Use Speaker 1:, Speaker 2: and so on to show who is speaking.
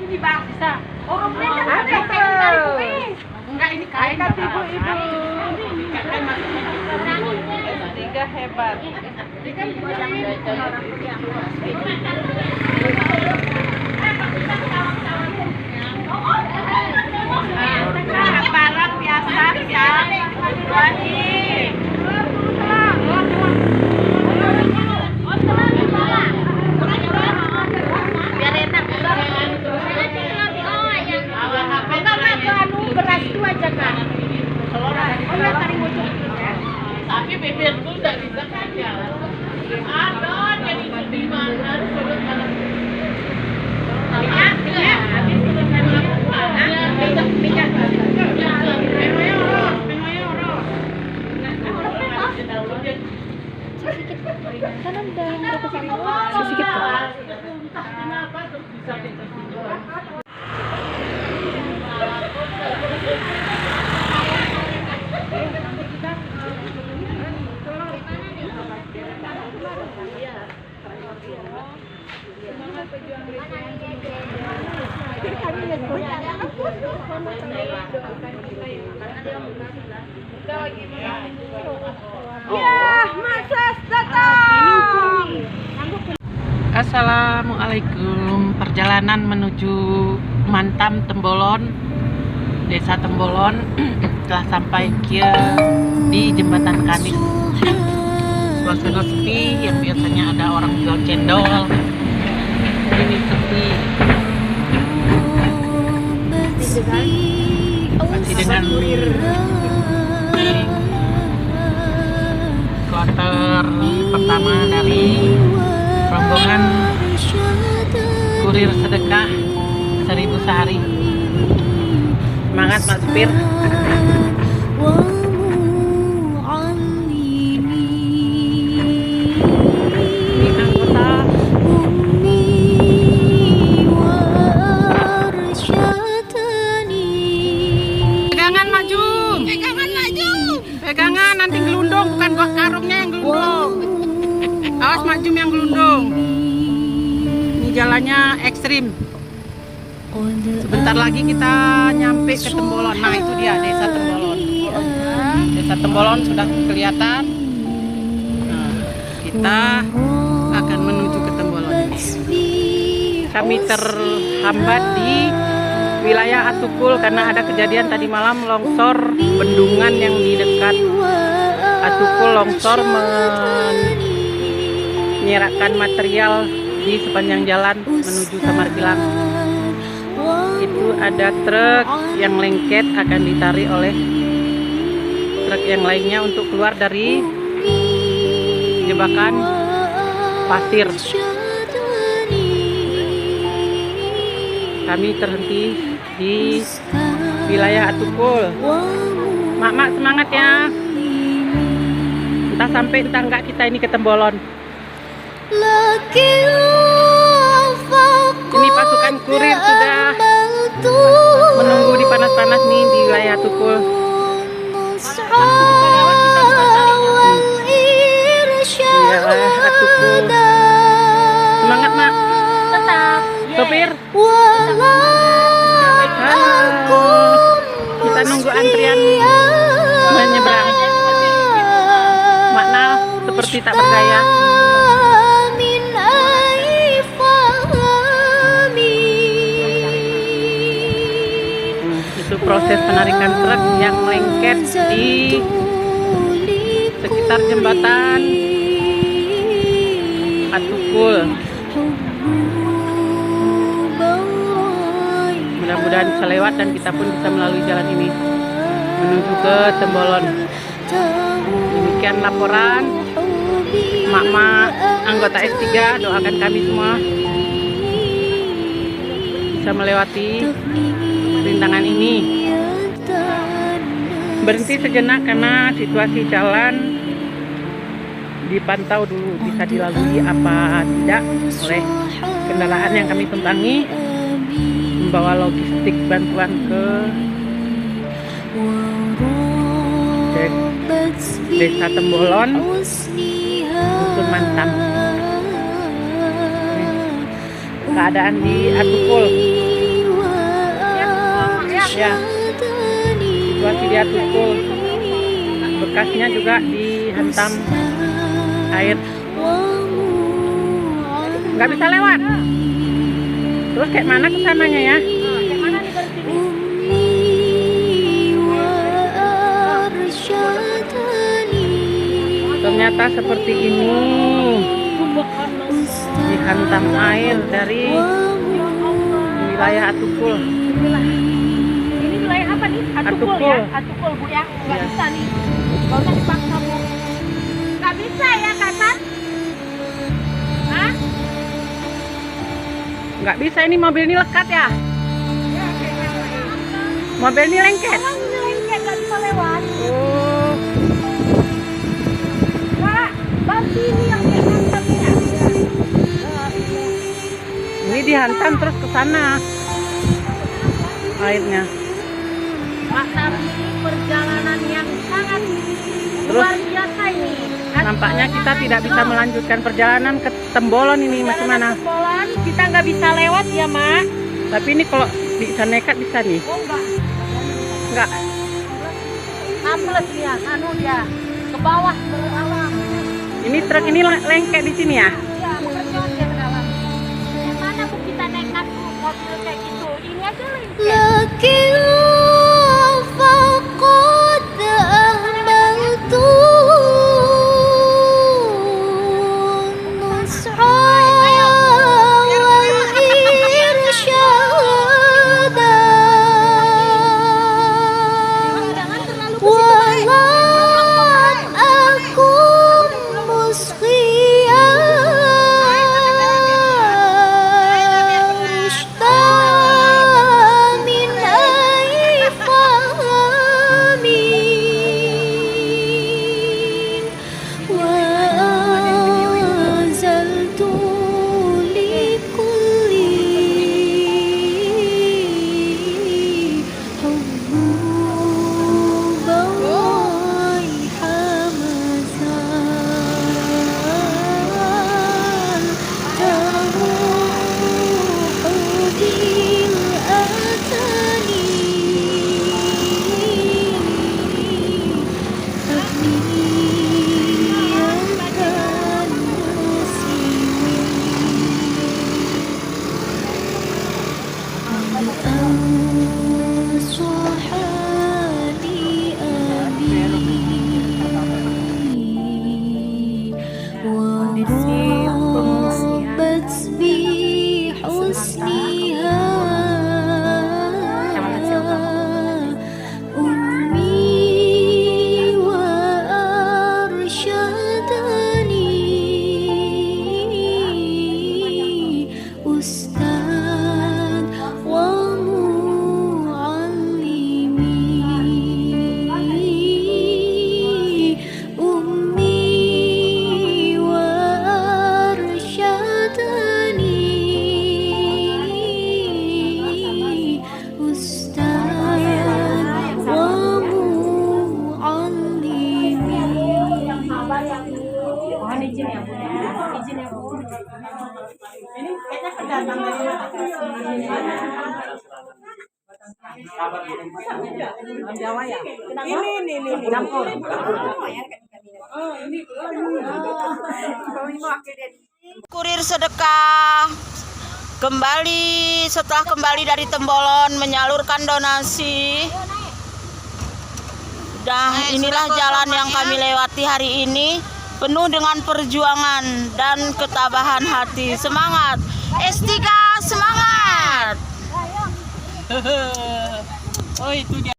Speaker 1: Ini bang bisa. Oh,
Speaker 2: ada tuh.
Speaker 1: Enggak ini kain
Speaker 2: Angkat ibu-ibu.
Speaker 1: Tiga hebat. Barang biasa ya. Wajib. Biar enak. Beras itu aja kan. Tapi bibirku udah bisa kerja. Aduh, jadi di mana?
Speaker 2: Ya, masa datang.
Speaker 1: Assalamualaikum. Perjalanan menuju Mantam Tembolon, Desa Tembolon telah sampai di Jembatan Kanis. Suasana sepi, yang biasanya ada orang jual cendol. Ini sepi. Masih dengan kloter pertama dari rombongan kurir sedekah 1000 sehari. Semangat Mas Pir. Ini anggota pegangan maju. Pegangan nanti gelundung, bukan gua karungnya yang gelundung. Awas maju yang gelundung. Ini jalannya ekstrim. Sebentar lagi kita nyampe ke Tembolon. Nah itu dia Desa Tembolon. Desa Tembolon sudah kelihatan. Nah, kita akan menuju ke Tembolon. Kami terhambat di wilayah Atukul karena ada kejadian tadi malam longsor bendungan yang di dekat Atukul longsor menyirakkan material di sepanjang jalan menuju Samarkilang. Itu ada truk yang lengket akan ditarik oleh truk yang lainnya untuk keluar dari jebakan pasir. Kami terhenti di wilayah Atukul. Mak semangat ya. Entah sampai entah enggak kita ini ke Tembolon. Ini pasukan kurir sudah menunggu di panas-panas nih di wilayah Atukul. Wilayah Atukul. Semangat Mak.
Speaker 2: Tetap.
Speaker 1: Sopir. Halo. Kita nunggu antrian menyeberang. Makna seperti tak berdaya. Itu proses penarikan truk yang lengket di sekitar jembatan Atukul. Mudah-mudahan bisa lewat dan kita pun bisa melalui jalan ini menuju ke Tembolon. Demikian laporan mak-mak anggota S3, doakan kami semua bisa melewati rintangan ini. Berhenti sejenak karena situasi jalan dipantau dulu bisa dilalui apa tidak oleh kendaraan yang kami tumpangi membawa logistik bantuan ke Desa Tembolon, Dusun Mantam. Keadaan di Atukul Ya, situasi dia tukul. Bekasnya juga dihantam air. Nggak bisa lewat. Terus kayak mana kesananya ya?
Speaker 2: Kayak mana nih dari sini?
Speaker 1: Ternyata seperti ini. Dihantam air dari wilayah Atukul.
Speaker 2: Ini wilayah apa nih? Atukul ya? Atukul Bu ya? Nggak
Speaker 1: Iya.
Speaker 2: bisa nih. Nggak usah dipaksa Bu. Nggak bisa ya Katan? Hah?
Speaker 1: Nggak bisa, ini mobil ini lekat ya? Mobil ini lengket.
Speaker 2: Orang ini lengket nggak bisa lewat.
Speaker 1: Oh,
Speaker 2: Kak, bantu ini yang dihantam ya.
Speaker 1: ini dihantam terus ke sana airnya.
Speaker 2: Pak Tarmi, perjalanan yang sangat
Speaker 1: Terus
Speaker 2: luar biasa ini.
Speaker 1: nampaknya kita tidak bisa melanjutkan perjalanan ke Tembolon ini. Macam mana?
Speaker 2: Tembolan, kita nggak bisa lewat ya, Mak.
Speaker 1: Tapi ini kalau bisa nekat bisa nih.
Speaker 2: Oh enggak.
Speaker 1: Enggak.
Speaker 2: Ambles dia, anu dia. Ke bawah beralam.
Speaker 1: Ini truk ini lengket di sini ya?
Speaker 2: Iya, berjauh dia ke dalam. Yang mana Bu kita nekat Bu, mobil kayak gitu. Ini aja lengket.
Speaker 3: لكن فقد أهملت النصح والإرشاد ولم أكن مصغيا رشدا من أي فهم وأنزلت لكل حبوبا حمزا تروح وربت بحسنها أمي وأرشدني أستاذ ومعلمي أمي وأرشدني أستاذ ومعلمي.
Speaker 2: Mohon izin ya Bu. Izin ya Bu. Ini kayaknya kedatang dari
Speaker 1: Jawa ya?
Speaker 2: Ini campur.
Speaker 4: Kurir sedekah kembali setelah kembali dari Tembolon menyalurkan donasi. Nah, inilah jalan yang kami lewati hari ini, penuh dengan perjuangan dan ketabahan hati. Semangat S3, semangat.
Speaker 1: Oh, itu dia.